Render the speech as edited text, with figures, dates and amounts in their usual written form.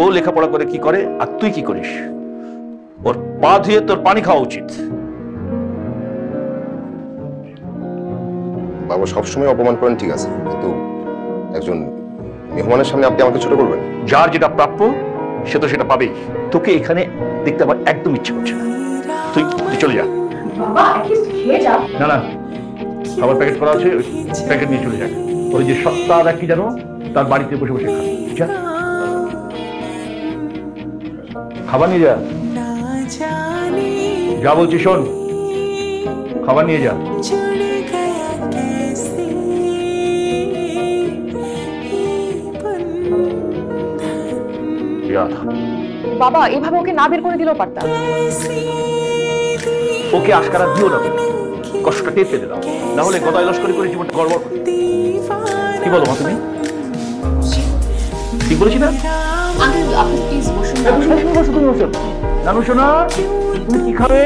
ও লেখাপড়া করে কি করে আর তুই কি করিস? ওর পা ধুয়ে তোর পানি খাওয়া উচিত। বাবা সবসময় অপমান করেন ঠিক আছে, কিন্তু একজন মেহমানের সামনে আপনি আমাকে ছোট করবেন? যার যেটা প্রাপ্য সে তো সেটা পাবেই। তোকে এখানে দেখতে আমার একদম ইচ্ছে করছে না। তুই চলে যা। বাবা অ্যাটলিস্ট খেয়ে যা। না না, খাবার প্যাকেট করা আছে, প্যাকেট নিয়ে চলে যাক। ওই যে সপ্তাহ কি জানো, তার বাড়িতে বসে বসে খা। যা, খাবার নিয়ে যা। যা বলছি শোন, খাবার নিয়ে যা। বাবা এভাবে ওকে না বের করে দিলেও পারতাম। ওকে আশকারা দিও না, কষ্টটা টের পেতে দাও, না হলে গদায় লস্করি করে জীবনটা গড়বড় করে। কি বলো মা তুমি? ঠিক বলেছি না? আঙ্কেল আপনি প্লিজ বসুন। বসো তুমি বসো। নানু সোনা, তুমি কি খাবে?